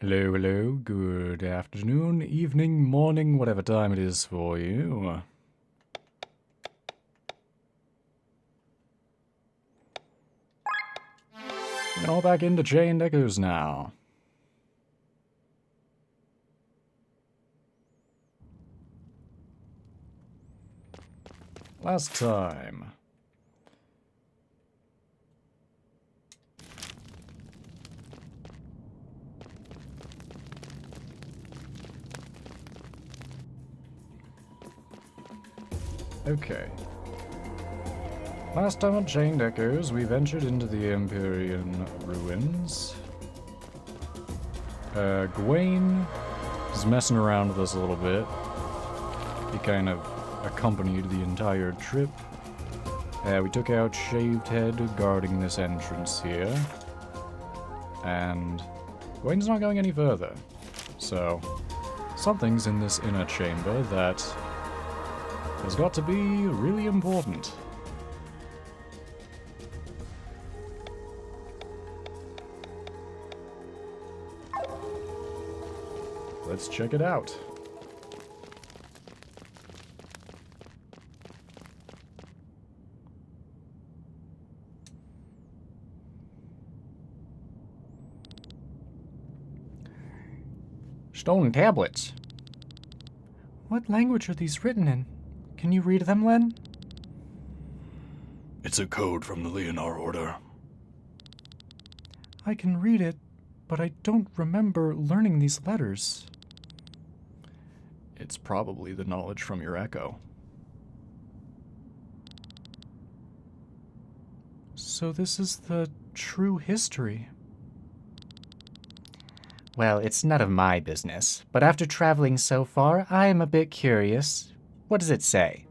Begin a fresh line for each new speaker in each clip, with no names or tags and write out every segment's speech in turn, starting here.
Hello, hello, good afternoon, evening, morning, whatever time it is for you. We're all back into Chained Echoes now. Last time. Okay. Last time on Chained Echoes, we ventured into the Empyrean ruins. Gawain is messing around with us a little bit. He kind of accompanied the entire trip. We took out Shaved Head guarding this entrance here. And Gawain's not going any further. So, something's in this inner chamber that has got to be really important. Let's check it out. Stone tablets.
What language are these written in? Can you read them, Len?
It's a code from the Leonar Order.
I can read it, but I don't remember learning these letters.
It's probably the knowledge from your echo.
So this is the true history.
Well, it's none of my business, but after traveling so far, I am a bit curious. What does it say?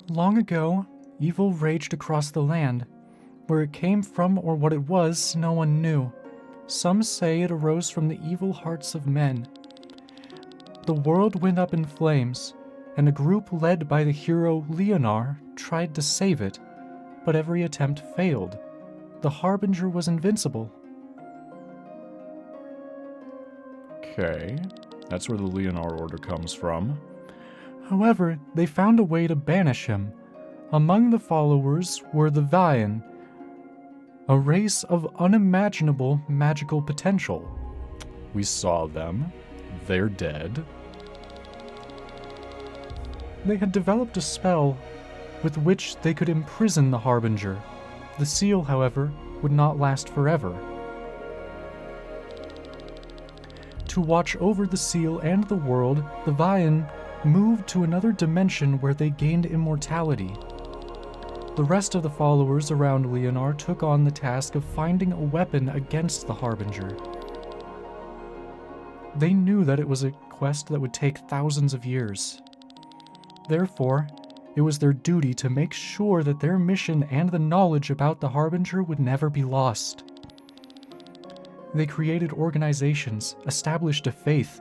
Long ago, evil raged across the land. Where it came from or what it was, no one knew. Some say it arose from the evil hearts of men. The world went up in flames, and a group led by the hero Leonar tried to save it, but every attempt failed. The Harbinger was invincible.
Okay, that's where the Leonar Order comes from.
However, they found a way to banish him. Among the followers were the Vian, a race of unimaginable magical potential.
We saw them. They're dead.
They had developed a spell with which they could imprison the Harbinger. The seal, however, would not last forever. To watch over the seal and the world, the Vian moved to another dimension where they gained immortality. The rest of the followers around Leonar took on the task of finding a weapon against the Harbinger. They knew that it was a quest that would take thousands of years. Therefore, it was their duty to make sure that their mission and the knowledge about the Harbinger would never be lost. They created organizations, established a faith,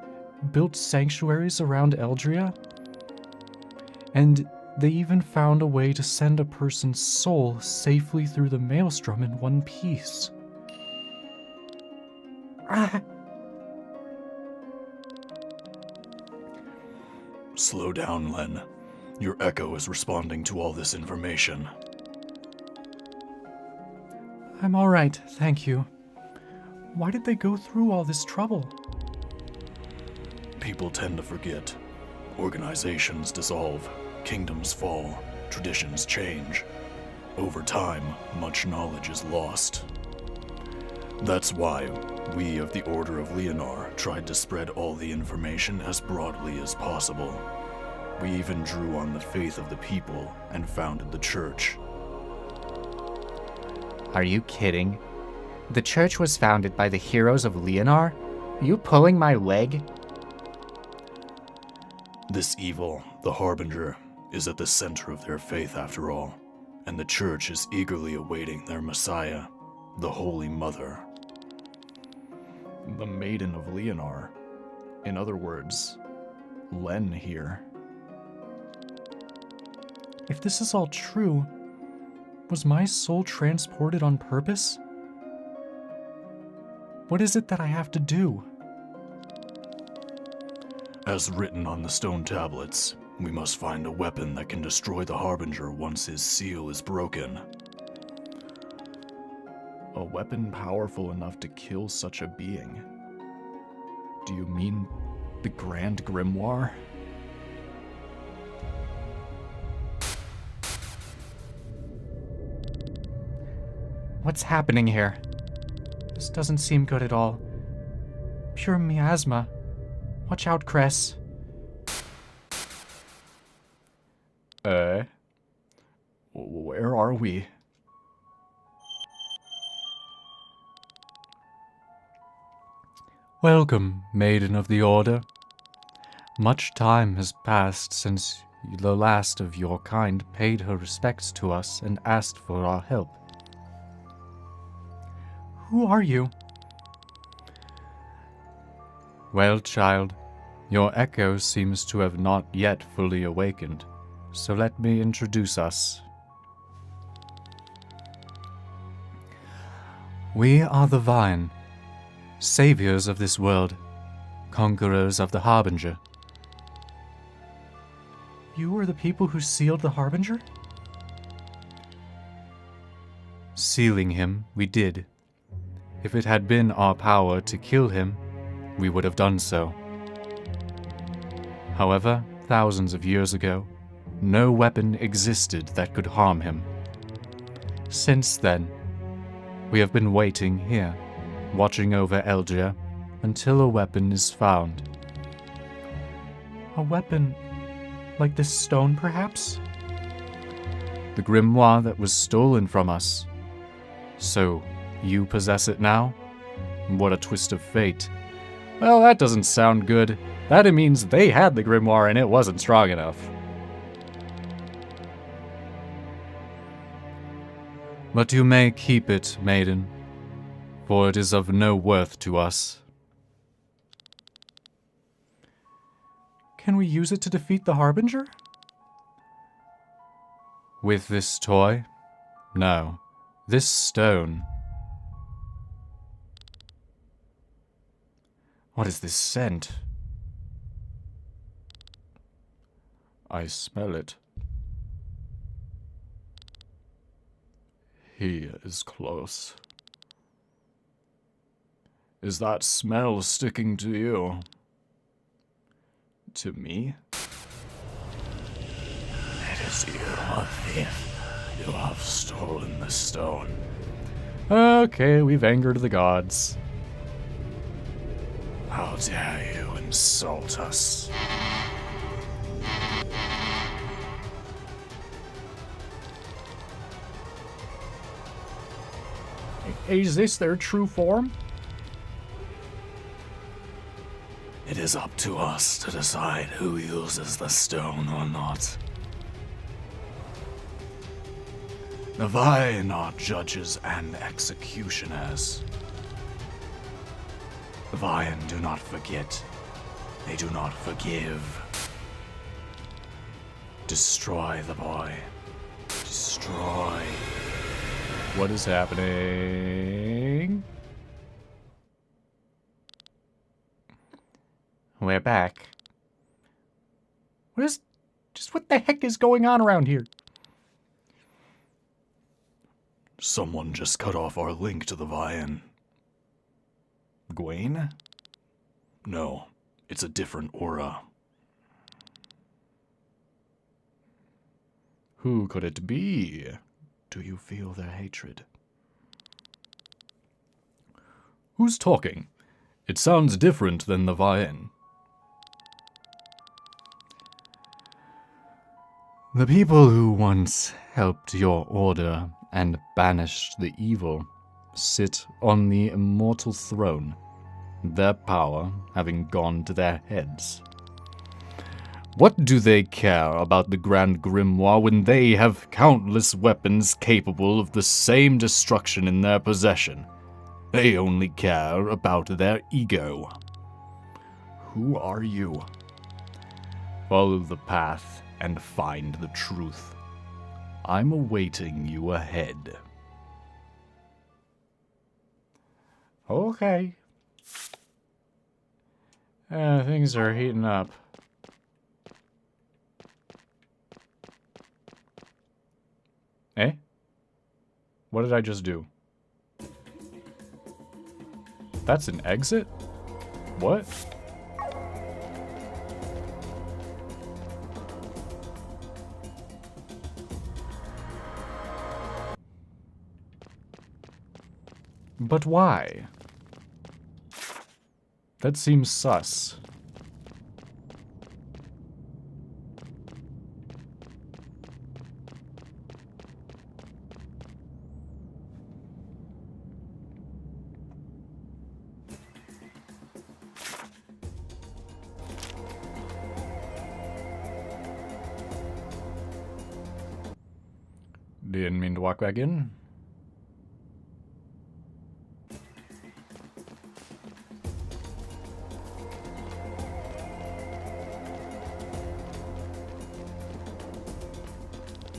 built sanctuaries around Eldria, and they even found a way to send a person's soul safely through the maelstrom in one piece.
Slow down, Len. Your echo is responding to all this information.
I'm all right, thank you. Why did they go through all this trouble?
People tend to forget. Organizations dissolve, kingdoms fall, traditions change. Over time, much knowledge is lost. That's why we of the Order of Leonar tried to spread all the information as broadly as possible. We even drew on the faith of the people and founded the church.
Are you kidding? The church was founded by the heroes of Leonar? Are you pulling my leg?
This evil, the Harbinger, is at the center of their faith after all, and the church is eagerly awaiting their Messiah, the Holy Mother.
The Maiden of Leonar. In other words, Len here.
If this is all true, Was my soul transported on purpose? What is it that I have to do?
As written on the stone tablets, we must find a weapon that can destroy the Harbinger once his seal is broken.
A weapon powerful enough to kill such a being? Do you mean the Grand Grimoire?
What's happening here? This doesn't seem good at all. Pure miasma. Watch out, Cress.
Where are we?
Welcome, Maiden of the Order. Much time has passed since the last of your kind paid her respects to us and asked for our help. Who are you? Well, child, your echo seems to have not yet fully awakened, so let me introduce us. We are the Vine, saviors of this world, conquerors of the Harbinger. You are the people who sealed the Harbinger? Sealing him, we did. If it had been our power to kill him, we would have done so. However, thousands of years ago, no weapon existed that could harm him. Since then, we have been waiting here, watching over Elgia, until a weapon is found. A weapon like this stone, perhaps? The grimoire that was stolen from us. So, you possess it now? What a twist of fate.
Well, that doesn't sound good. That means they had the grimoire and it wasn't strong enough.
But you may keep it, maiden, for it is of no worth to us. Can we use it to defeat the Harbinger? With this toy? No. This stone. What is this scent?
I smell it. He is close. Is that smell sticking to you? To me?
It is you, a thief. You have stolen the stone.
Okay, we've angered the gods.
How dare you insult us?
Is this their true form?
It is up to us to decide who uses the stone or not. The Vine are judges and executioners. The Vine do not forget. They do not forgive. Destroy the boy. Destroy.
What is happening?
We're back. What the heck is going on around here?
Someone just cut off our link to the Vine.
Gwaine?
No, it's a different aura.
Who could it be?
Do you feel their hatred?
Who's talking? It sounds different than the Vine.
The people who once helped your order and banished the evil sit on the immortal throne, their power having gone to their heads. What do they care about the Grand Grimoire when they have countless weapons capable of the same destruction in their possession? They only care about their ego.
Who are you?
Follow the path and find the truth.
I'm awaiting you ahead.
Okay. Things are heating up. Eh? What did I just do? That's an exit? What? But why? That seems sus. Didn't mean to walk back in.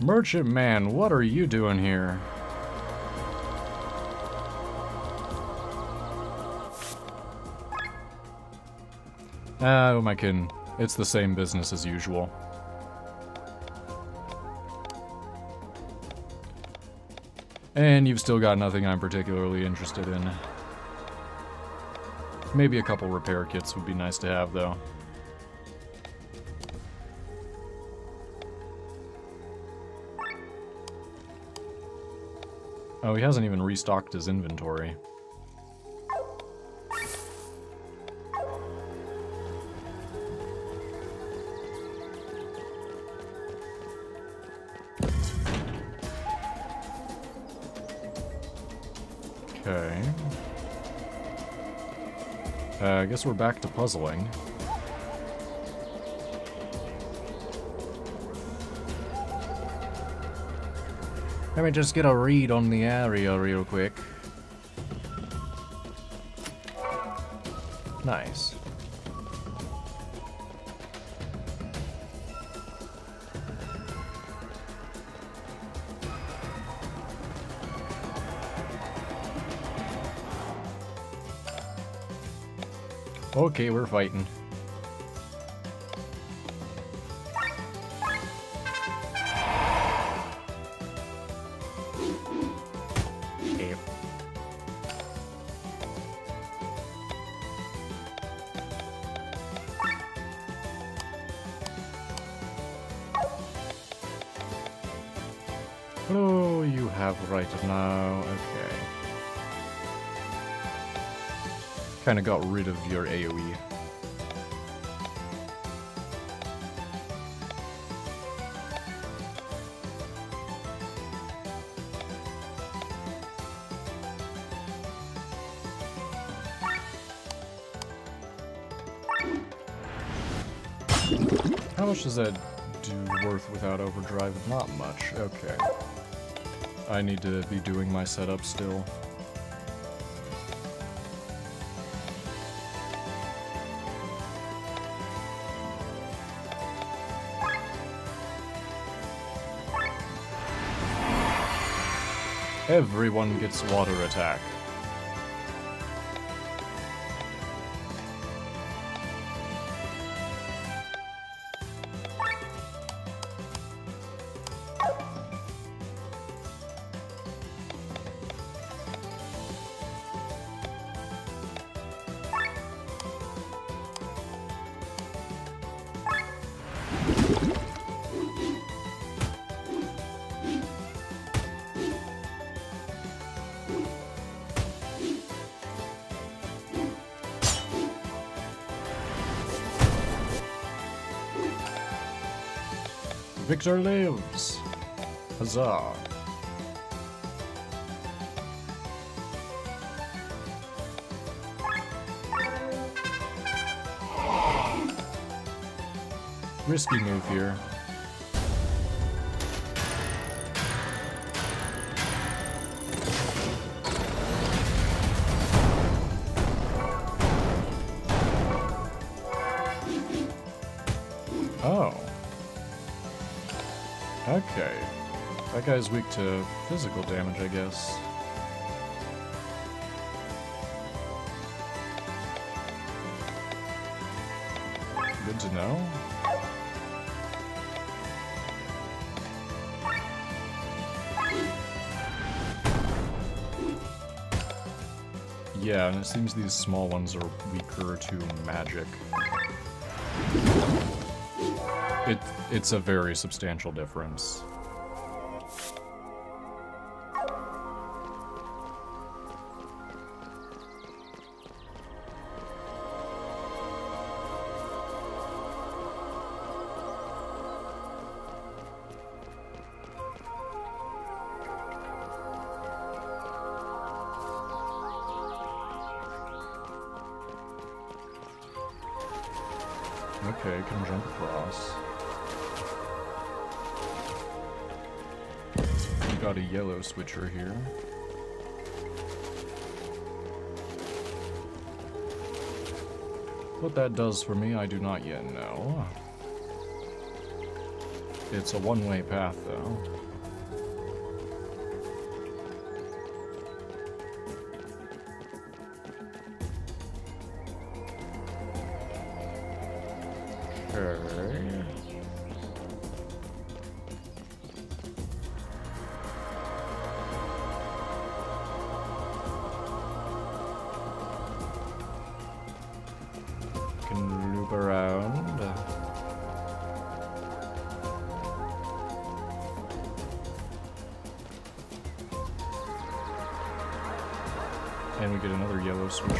Merchant man, what are you doing here? Ah, who am I kidding? It's the same business as usual. And you've still got nothing I'm particularly interested in. Maybe a couple repair kits would be nice to have, though. Oh, he hasn't even restocked his inventory. Okay. I guess we're back to puzzling. Let me just get a read on the area real quick. Nice. Okay, we're fighting. Okay. Oh, you have right now. Okay. Kind of got rid of your AoE. How much does that do worth without overdrive? Not much. Okay. I need to be doing my setup still. Everyone gets water attack. Victor lives! Huzzah! Risky move here. Oh. Okay. That guy's weak to physical damage, I guess. Good to know. Yeah, and it seems these small ones are weaker to magic. It's a very substantial difference. Okay, can jump across. We got a yellow switcher here. What that does for me, I do not yet know. It's a one-way path, though. Okay. Can loop around. And we get another yellow switcher.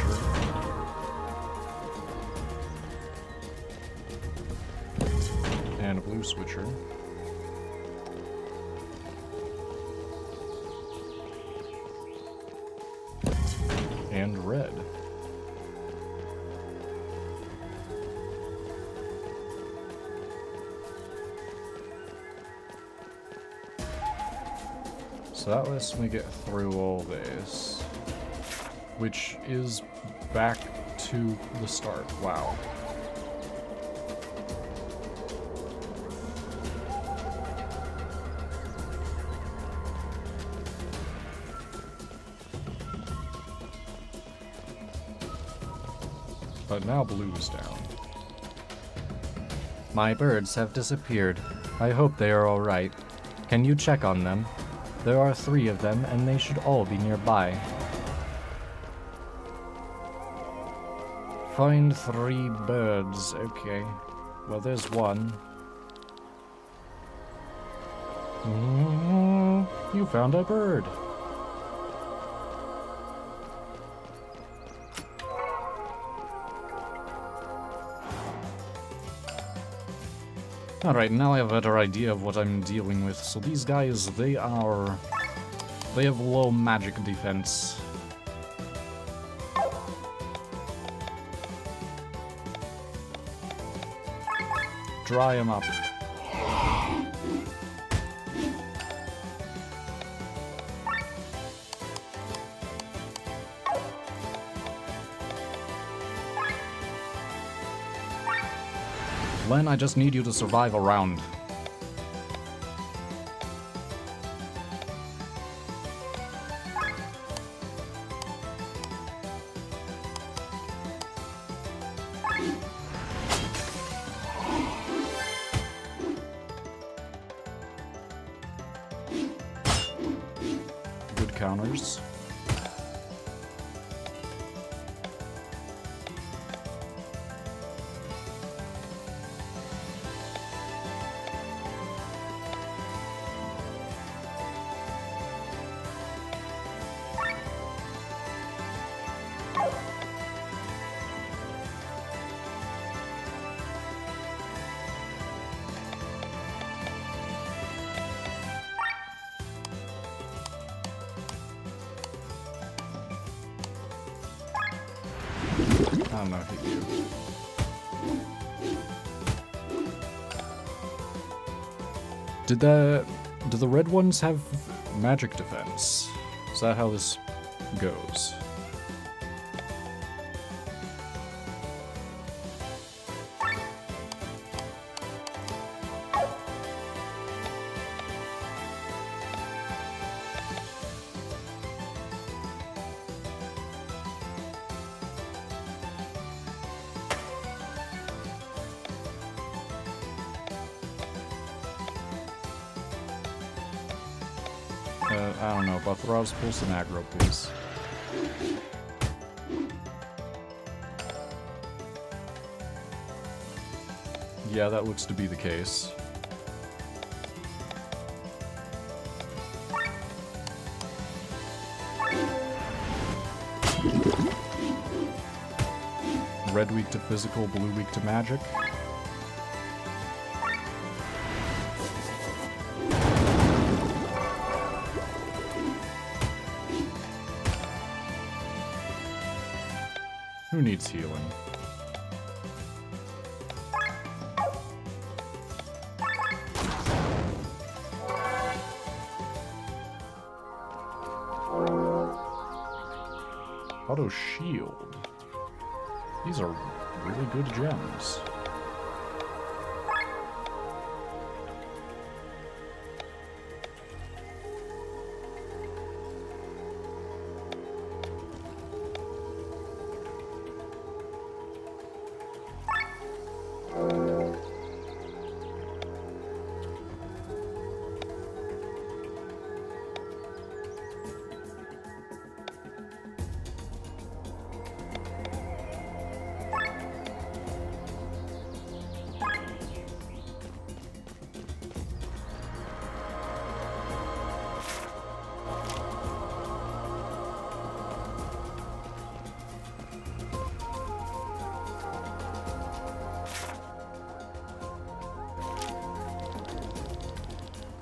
And a blue switcher. And red. So that lets me get through all this, which is back to the start. Wow. But now blue's down.
My birds have disappeared. I hope they are alright. Can you check on them? There are 3 of them, and they should all be nearby.
Find 3 birds. Okay. Well, there's one. You found a bird. Alright, now I have a better idea of what I'm dealing with. So these guys, they have low magic defense. Dry them up. Len, I just need you to survive a round. Good counters. I don't know, hit you. Do the red ones have magic defense? Is that how this goes? I don't know. Bathraz, pull some aggro, please. Yeah, that looks to be the case. Red weak to physical, blue weak to magic. Who needs healing? Auto shield. These are really good gems.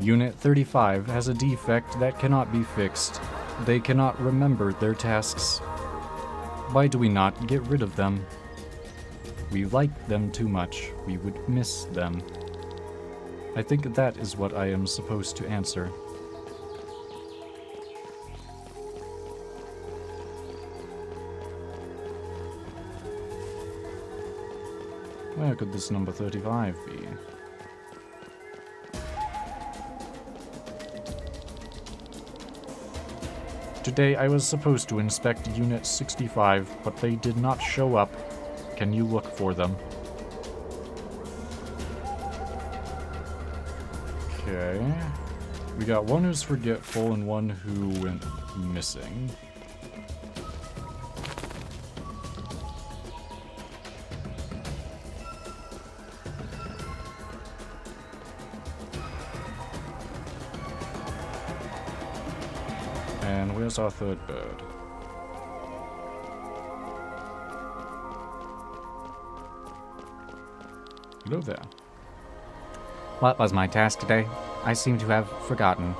Unit 35 has a defect that cannot be fixed. They cannot remember their tasks. Why do we not get rid of them? We like them too much. We would miss them. I think that is what I am supposed to answer. Where could this number 35 be? Today I was supposed to inspect Unit 65, but they did not show up. Can you look for them? Okay. We got one who's forgetful and one who went missing. And where's our third bird? Hello there.
What was my task today? I seem to have forgotten.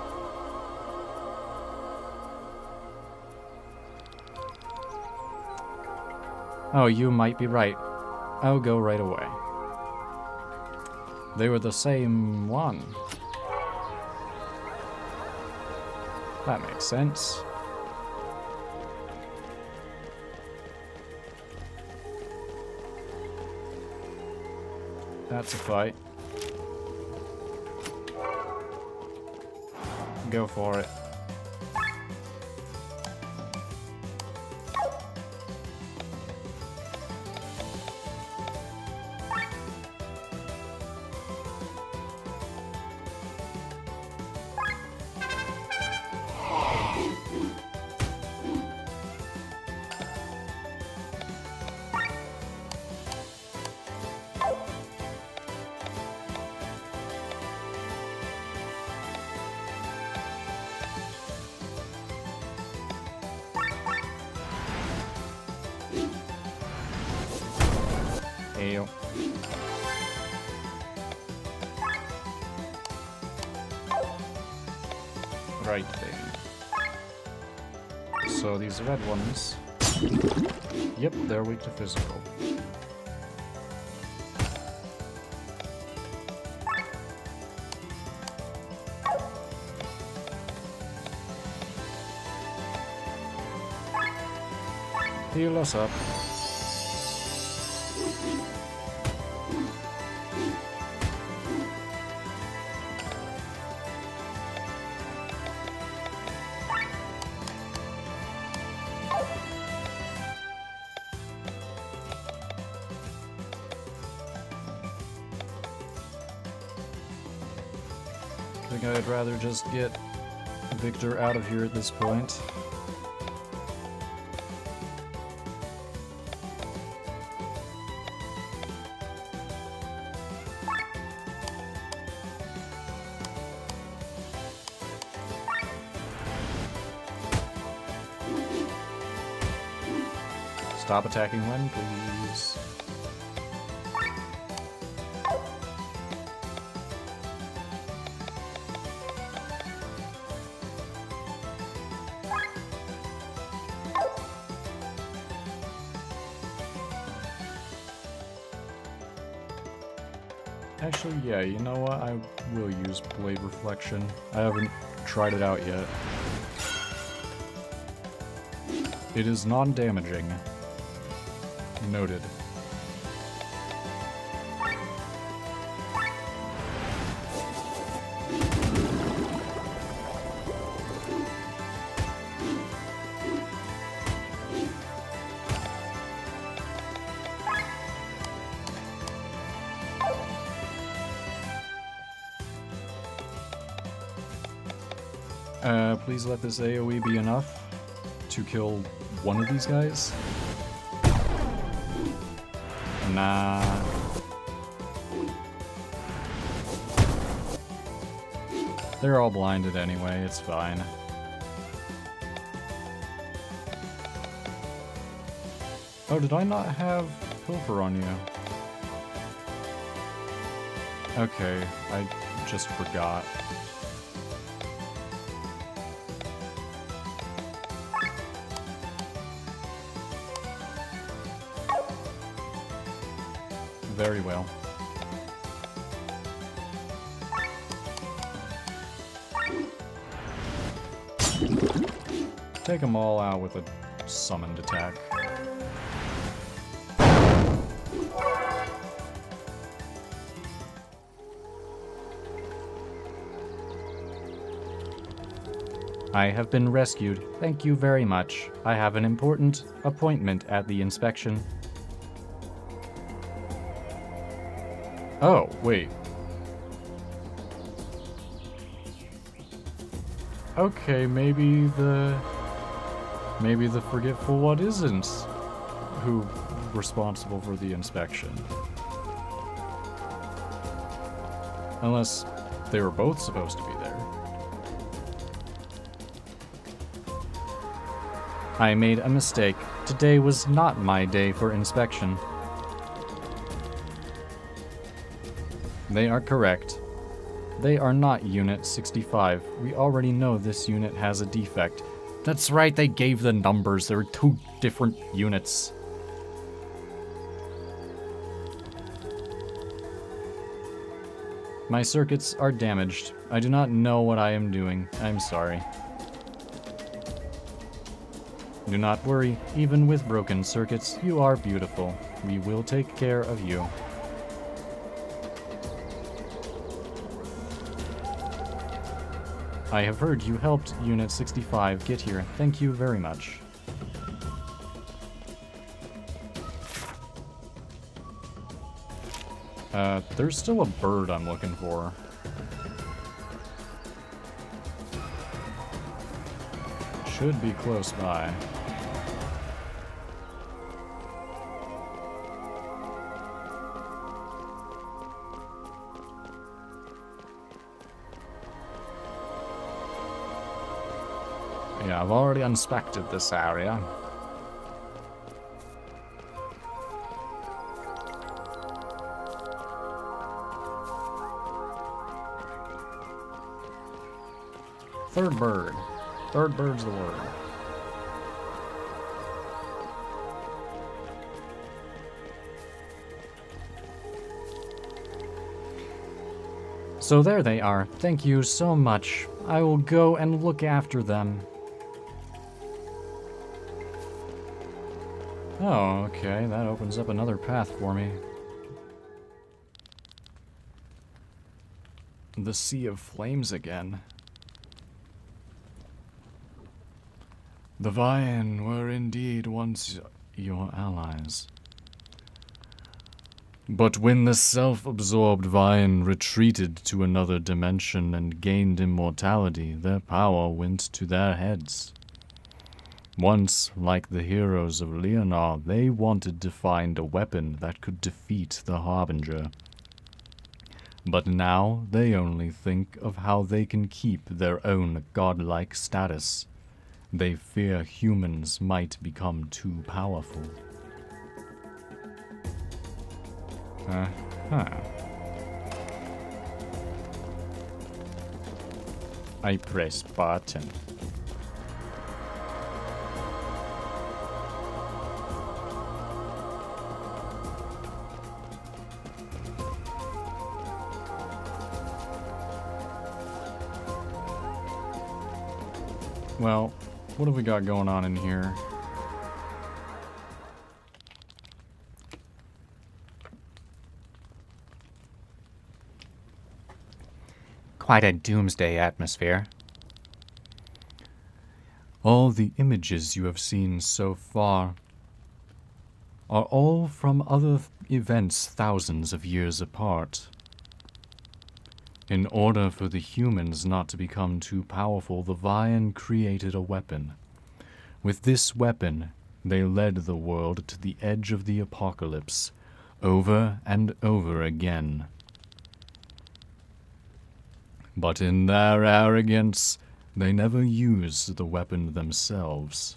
Oh, you might be right. I'll go right away.
They were the same one. That makes sense. That's a fight. Go for it. Ew. Right then. So these red ones... Yep, they're weak to physical. Heal us up. I think I'd rather just get Victor out of here at this point. Stop attacking when, please. Actually, yeah, you know what? I will use Blade Reflection. I haven't tried it out yet. It is non-damaging. Noted. Please let this AoE be enough to kill one of these guys. Nah. They're all blinded anyway, it's fine. Oh, did I not have Pilfer on you? Okay, I just forgot. Very well. Take them all out with a summoned attack. I have been rescued. Thank you very much. I have an important appointment at the inspection. Oh, wait. Okay, maybe the forgetful one isn't who responsible for the inspection. Unless they were both supposed to be there. I made a mistake. Today was not my day for inspection. They are correct. They are not Unit 65. We already know this unit has a defect. That's right, they gave the numbers. There were 2 different units. My circuits are damaged. I do not know what I am doing. I'm sorry. Do not worry. Even with broken circuits, you are beautiful. We will take care of you. I have heard you helped Unit 65 get here. Thank you very much. There's still a bird I'm looking for. Should be close by. Yeah, I've already inspected this area. Third bird. Third bird's the word. So there they are. Thank you so much. I will go and look after them. Oh, okay. That opens up another path for me. The Sea of Flames again. The Vian were indeed once your allies. But when the self-absorbed Vian retreated to another dimension and gained immortality, their power went to their heads. Once, like the heroes of Leonard, they wanted to find a weapon that could defeat the Harbinger. But now they only think of how they can keep their own godlike status. They fear humans might become too powerful. I press button. Well, what have we got going on in here?
Quite a doomsday atmosphere.
All the images you have seen so far are all from other events thousands of years apart. In order for the humans not to become too powerful, the Vian created a weapon. With this weapon, they led the world to the edge of the apocalypse, over and over again. But in their arrogance, they never used the weapon themselves.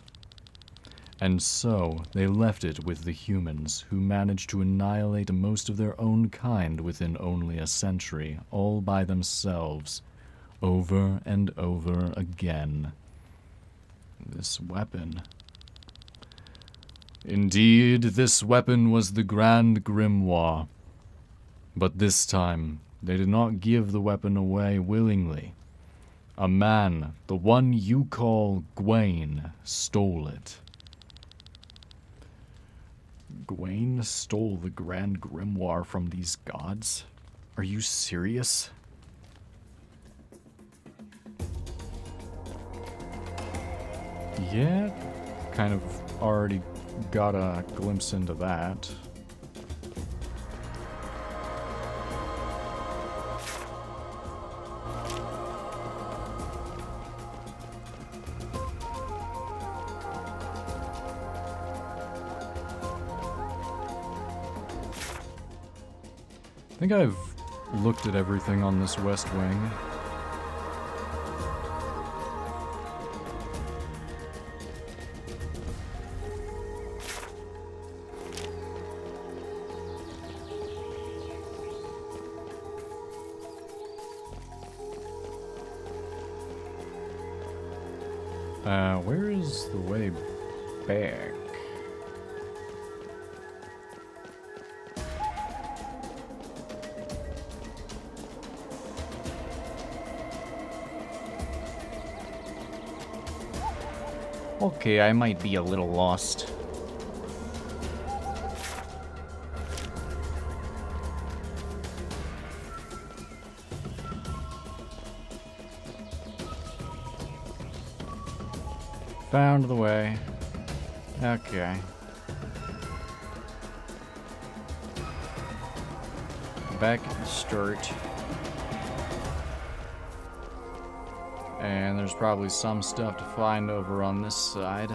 And so, they left it with the humans, who managed to annihilate most of their own kind within only a century, all by themselves, over and over again. This weapon. Indeed, this weapon was the Grand Grimoire. But this time, they did not give the weapon away willingly. A man, the one you call Gawain, stole it. Gawain stole the Grand Grimoire from these gods? Are you serious? Yeah, kind of already got a glimpse into that. I think I've looked at everything on this West Wing. Where is the way back?
Okay, I might be a little lost.
Found the way. Okay. Back at the start. And there's probably some stuff to find over on this side.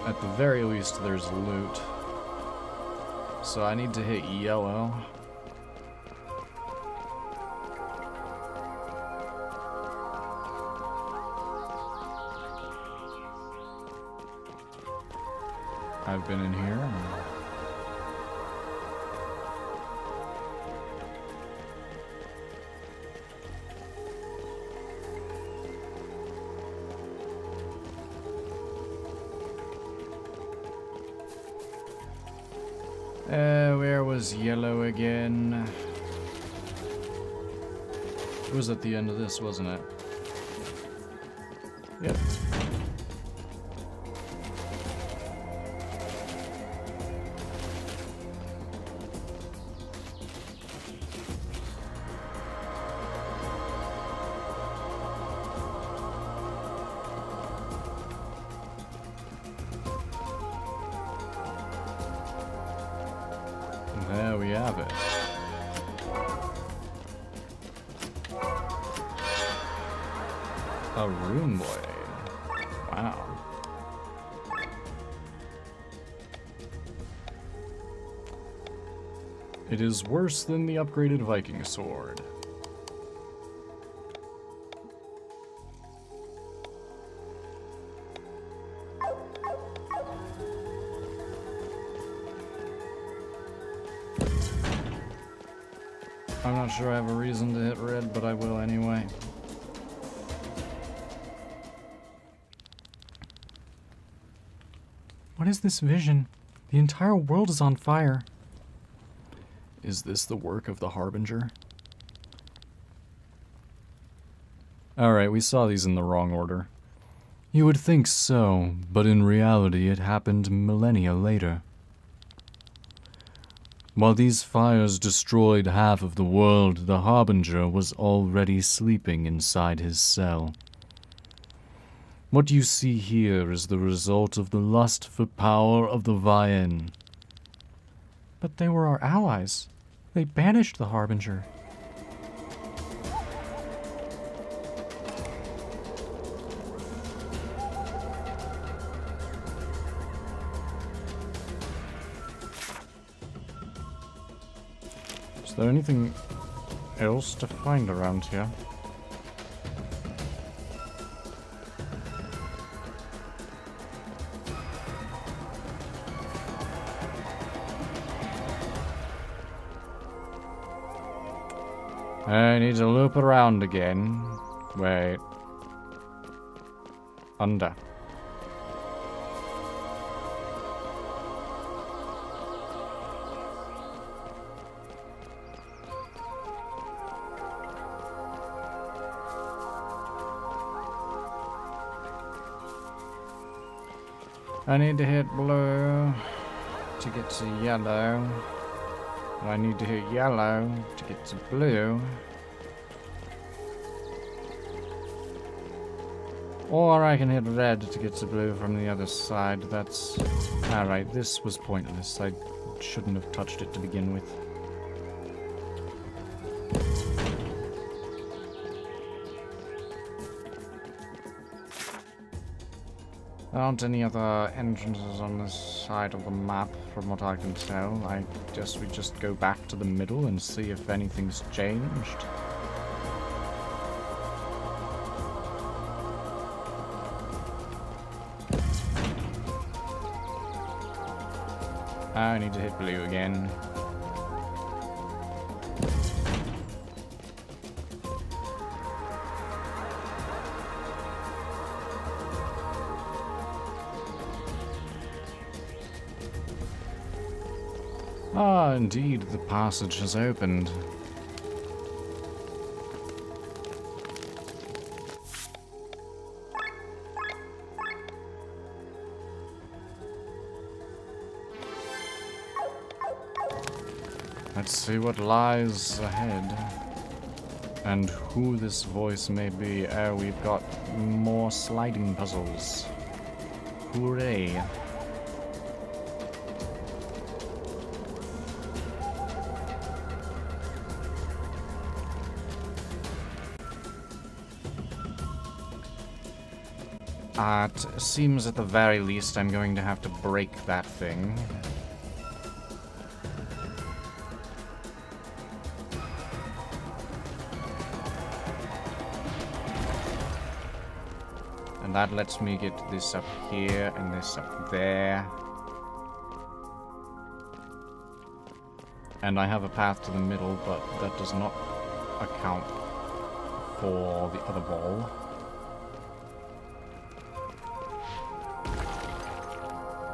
At the very least, there's loot. So I need to hit yellow. I've been in here. Where was yellow again? It was at the end of this, wasn't it? Yep. have it. A rune blade. Wow. It is worse than the upgraded Viking sword. I'm not sure I have a reason to hit red, but I will anyway.
What is this vision? The entire world is on fire.
Is this the work of the Harbinger? Alright, we saw these in the wrong order. You would think so, but in reality it happened millennia later. While these fires destroyed half of the world, the Harbinger was already sleeping inside his cell. What you see here is the result of the lust for power of the Vian.
But they were our allies. They banished the Harbinger.
Is there anything else to find around here? I need to loop around again. Wait. Under. I need to hit blue to get to yellow. And I need to hit yellow to get to blue. Or I can hit red to get to blue from the other side. That's... Alright, this was pointless. I shouldn't have touched it to begin with. There aren't any other entrances on this side of the map, from what I can tell. I guess we just go back to the middle and see if anything's changed. I need to hit blue again. Ah, indeed, the passage has opened. Let's see what lies ahead. And who this voice may be. Oh, we've got more sliding puzzles. Hooray. It seems at the very least I'm going to have to break that thing. And that lets me get this up here and this up there. And I have a path to the middle, but that does not account for the other ball.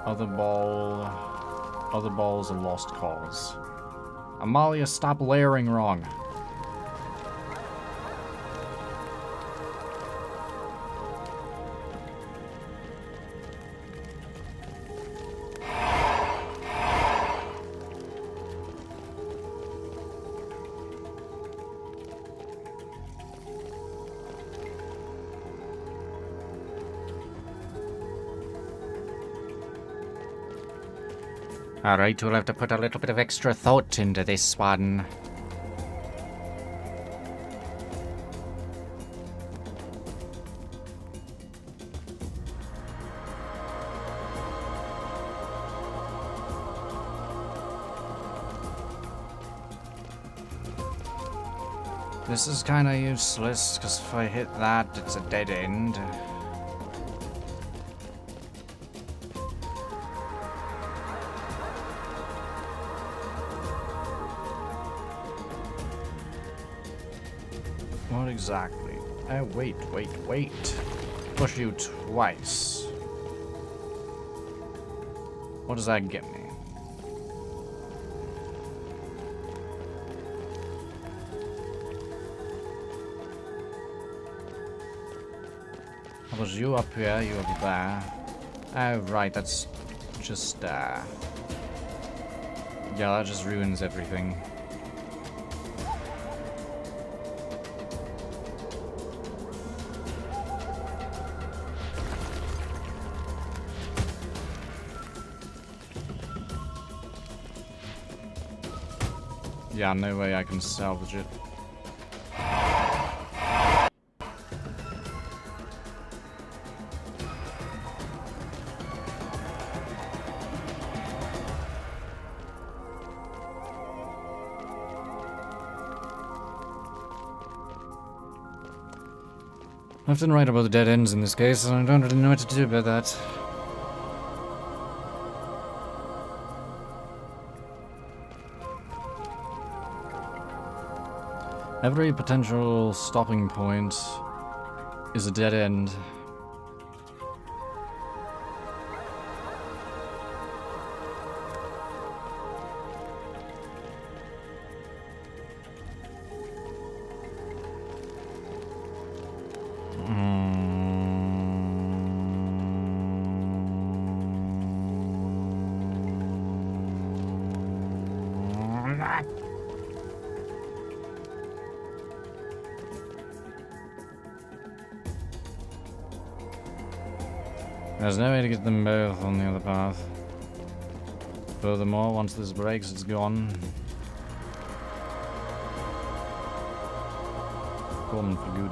Other ball's a lost cause. Amalia, stop layering wrong.
Alright, we'll have to put a little bit of extra thought into this one. This is kinda useless, because if I hit that, it's a dead end. What exactly? Oh, wait. Push you twice. What does that get me? Was you up here, you up there. Oh, right, that's just, yeah, that just ruins everything. Yeah, no way I can salvage it. Left and right about the dead ends in this case, and I don't really know what to do about that. Every potential stopping point is a dead end. There's no way to get them both on the other path. Furthermore, once this breaks, it's gone. Gone for good.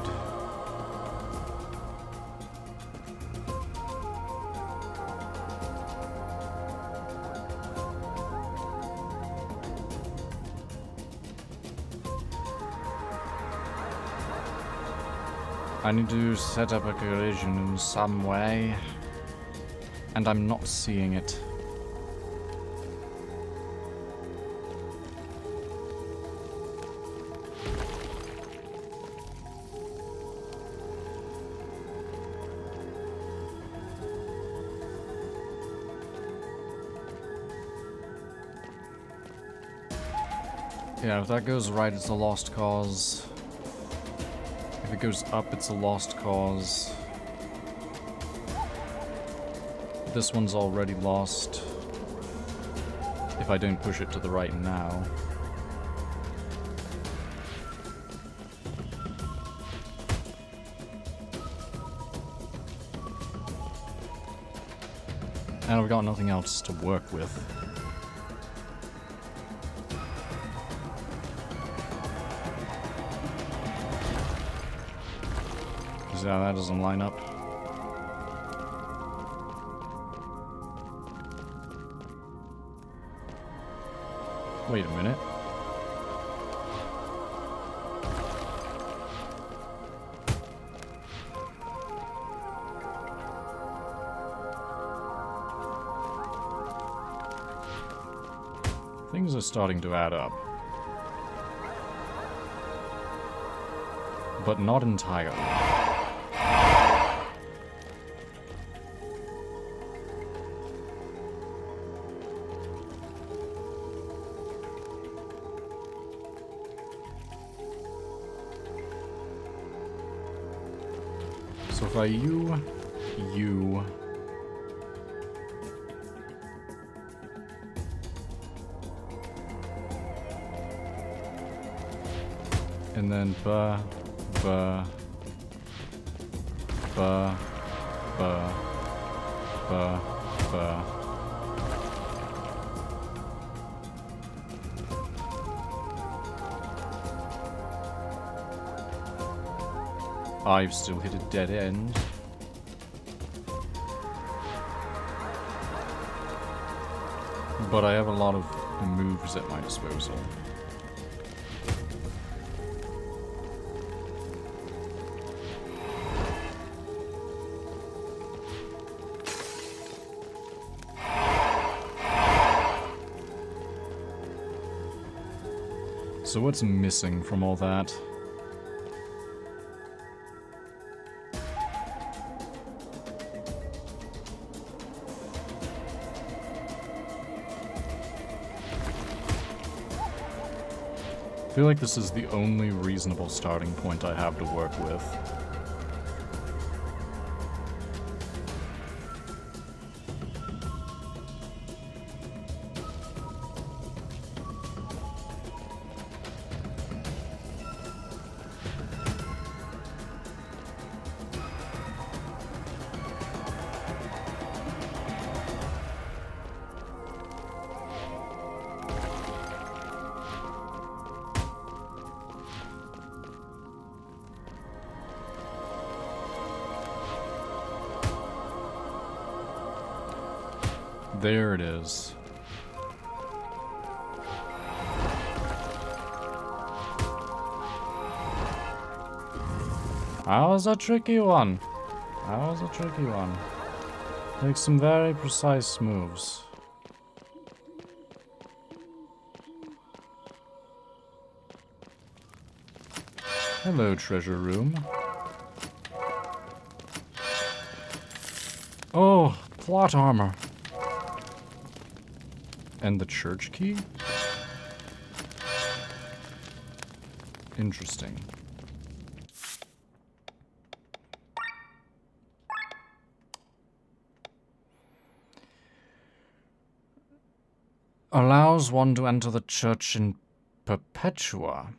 I need to set up a collision in some way. And I'm not seeing it. Yeah, if that goes right, it's a lost cause. If it goes up, it's a lost cause. This one's already lost. If I don't push it to the right now. And we've got nothing else to work with. Yeah, that doesn't line up. Wait a minute. Things are starting to add up. But not entirely. So if I you, and then ba, ba, ba, ba, ba, ba.
I've still hit a dead end. But I have a lot of moves at my disposal. So what's missing from all that? I feel like this is the only reasonable starting point I have to work with. There it is. That was a tricky one. That was a tricky one. Takes some very precise moves. Hello, treasure room. Oh, plot armor. And the church key? Interesting. Allows one to enter the church in Perpetua.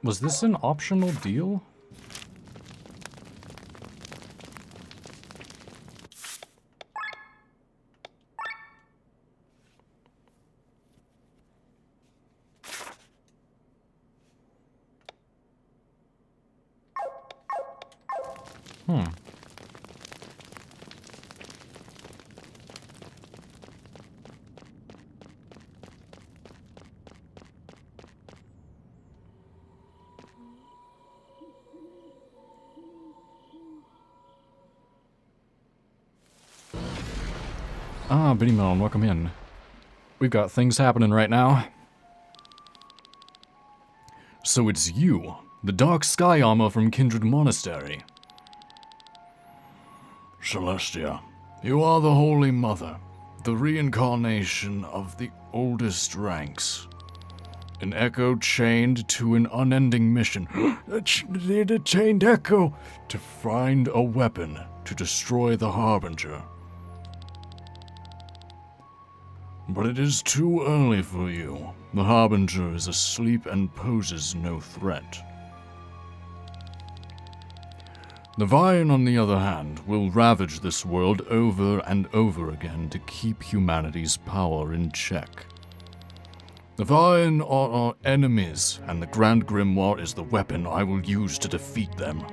Was this an optional deal? Ah, Bitty Melon, welcome in. We've got things happening right now.
So it's you, the Dark Sky Armor from Kindred Monastery. Celestia, you are the Holy Mother, the reincarnation of the oldest ranks. An echo chained to an unending mission. A chained echo to find a weapon to destroy the Harbinger. But it is too early for you. The Harbinger is asleep and poses no threat. The Vine, on the other hand, will ravage this world over and over again to keep humanity's power in check. The Vine are our enemies, and the Grand Grimoire is the weapon I will use to defeat them.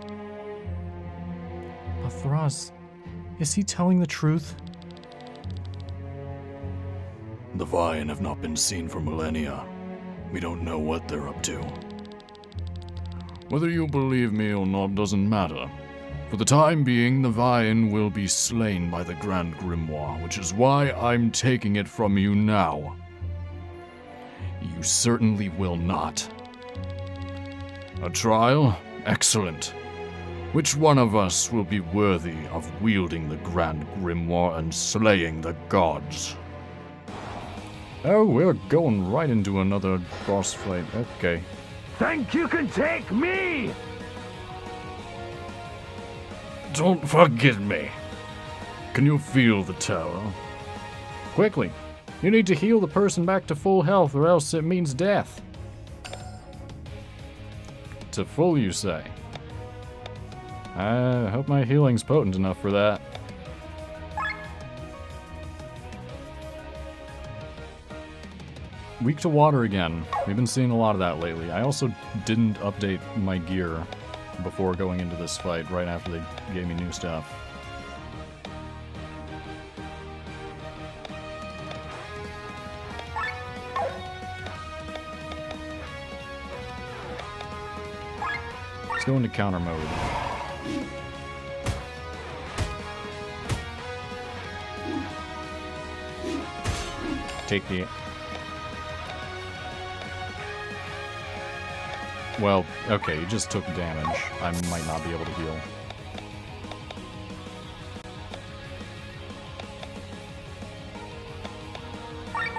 Thraz, is he telling the truth?
The Vine have not been seen for millennia. We don't know what they're up to. Whether you believe me or not doesn't matter. For the time being, the Vine will be slain by the Grand Grimoire, which is why I'm taking it from you now. You certainly will not. A trial? Excellent. Which one of us will be worthy of wielding the Grand Grimoire and slaying the gods?
Oh, we're going right into another boss fight. Okay.
Think you can take me?
Don't forget me. Can you feel the terror?
Quickly. You need to heal the person back to full health or else it means death. To full, you say? I hope my healing's potent enough for that. weak to water again. We've been seeing a lot of that lately. I also didn't update my gear before going into this fight, right after they gave me new stuff. Let's go into counter mode. Take the... Well, okay, you just took damage. I might not be able to heal.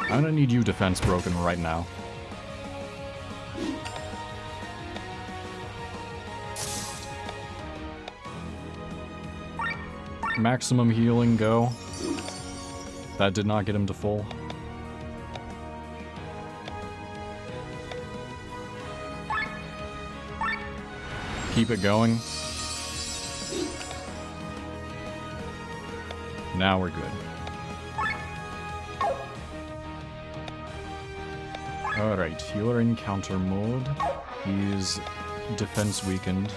I'm gonna need you defense broken right now. Maximum healing, go. That did not get him to full. Keep it going. Now we're good. Alright, you're in counter mode. He's defense weakened.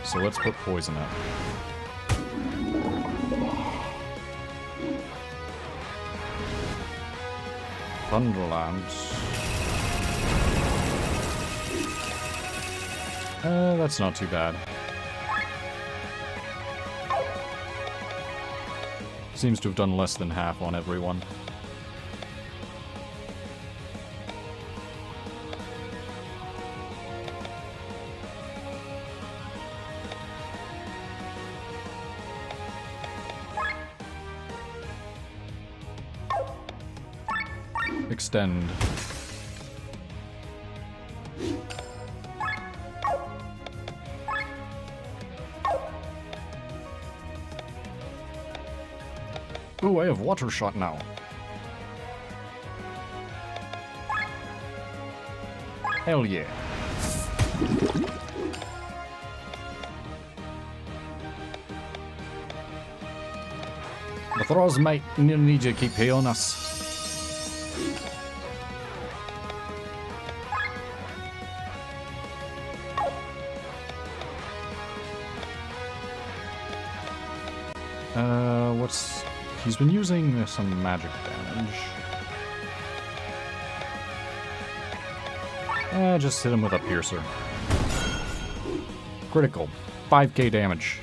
So let's put poison out. Thunderland. That's not too bad. Seems to have done less than half on everyone. Extend. Ooh, I have water shot now. Hell yeah. The throws might need to keep healing us. What's... He's been using some magic damage. Just hit him with a piercer. Critical. 5k damage.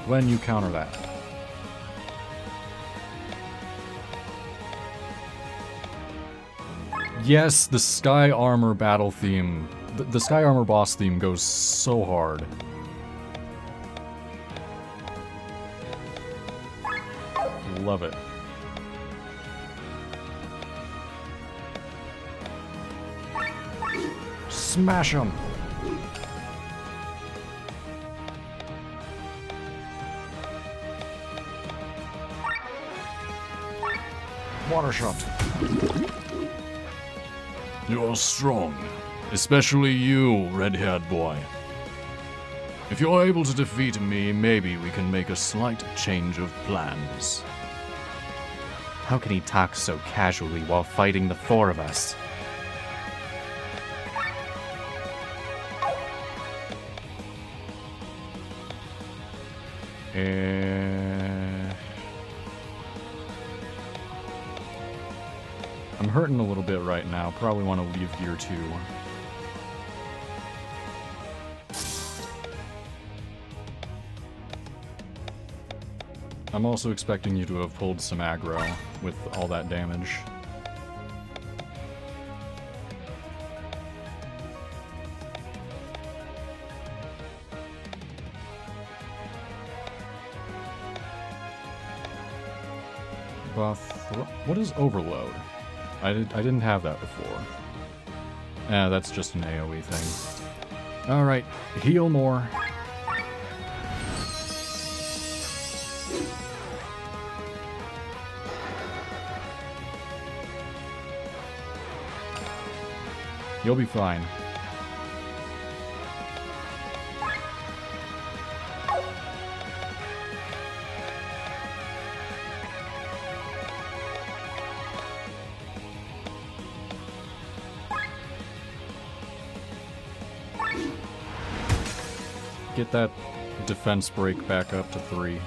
When you counter that. Yes, the Sky Armor battle theme. The Sky Armor boss theme goes so hard. Love it. Smash him! Water shot.
You're strong. Especially you, red-haired boy. If you're able to defeat me, maybe we can make a slight change of plans.
How can he talk so casually while fighting the four of us?
I'm hurting a little bit right now. Probably want to leave gear 2. I'm also expecting you to have pulled some aggro with all that damage. What is overload? I didn't have that before. That's just an AoE thing. Alright, heal more. You'll be fine. Get that defense break back up to 3.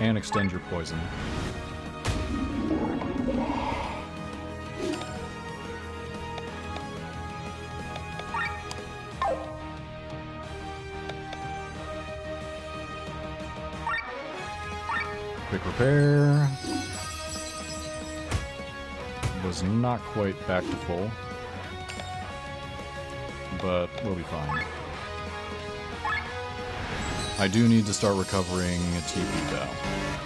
And extend your poison. Quick repair. Was not quite back to full, but we'll be fine. I do need to start recovering a TP though,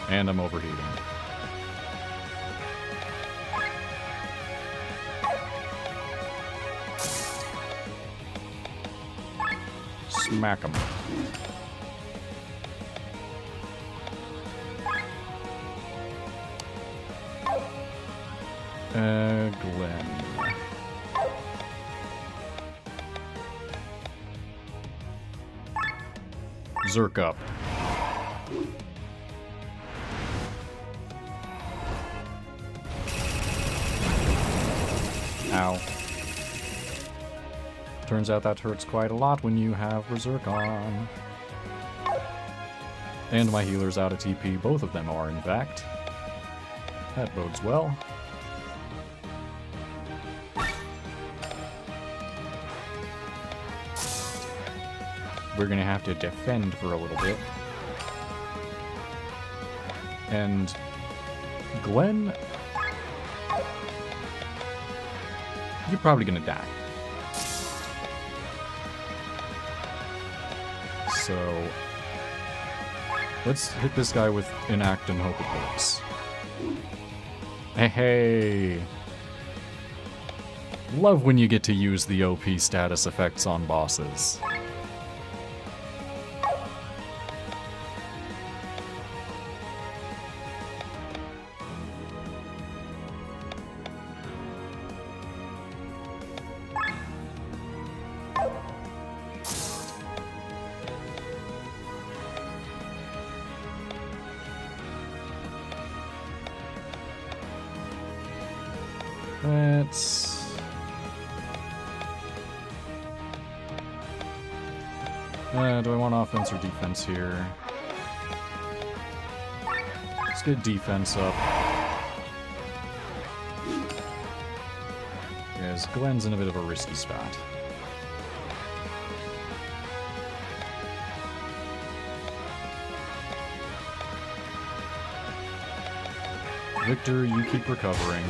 and I'm overheating. Smack 'em. Glenn. Zerk up. Ow. Turns out that hurts quite a lot when you have Berserk on. And my healer's out of TP. Both of them are, in fact. That bodes well. We're gonna have to defend for a little bit. And Glenn, you're probably gonna die. So let's hit this guy with Enact and hope it works. Hey! Love when you get to use the OP status effects on bosses. Do I want offense or defense here? Let's get defense up. Because Glenn's in a bit of a risky spot. Victor, you keep recovering.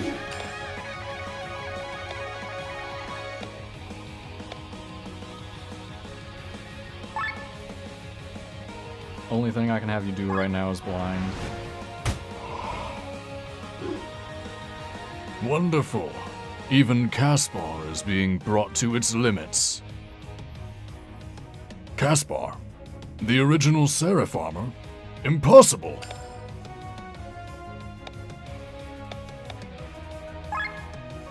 Only thing I can have you do right now is blind.
Wonderful. Even Caspar is being brought to its limits. Caspar? The original Seraph armor? Impossible!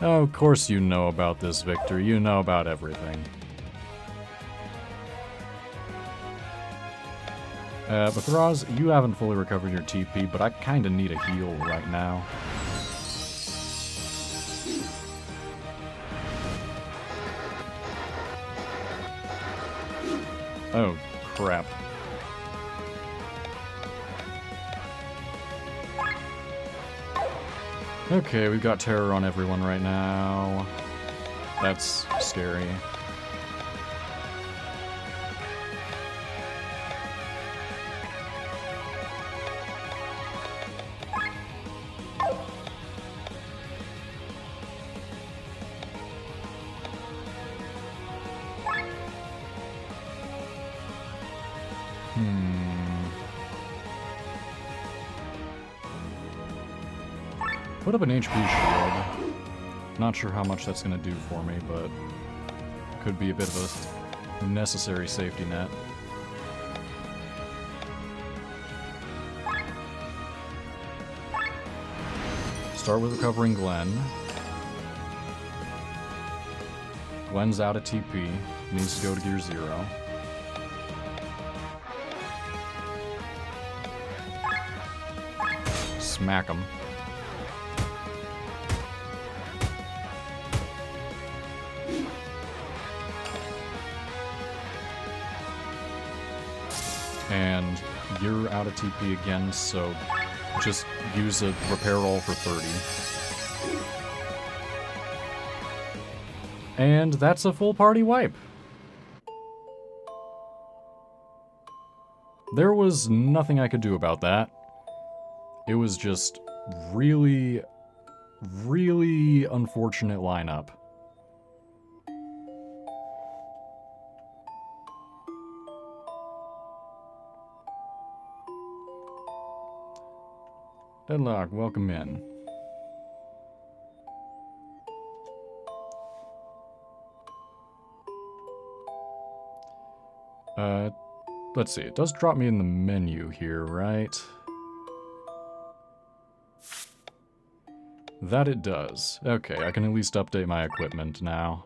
Oh, of course you know about this, Victor. You know about everything. Bathraz, you haven't fully recovered your TP, but I kinda need a heal right now. Oh, crap. Okay, we've got terror on everyone right now. That's scary. Put up an HP shield. Not sure how much that's gonna do for me, but could be a bit of a necessary safety net. Start with recovering Glenn. Glenn's out of TP. Needs to go to gear 0. smack them. And you're out of TP again, so just use a repair roll for 30. And that's a full party wipe. There was nothing I could do about that. It was just really, really unfortunate lineup. Deadlock, welcome in. Let's see, it does drop me in the menu here, right? That it does. Okay, I can at least update my equipment now.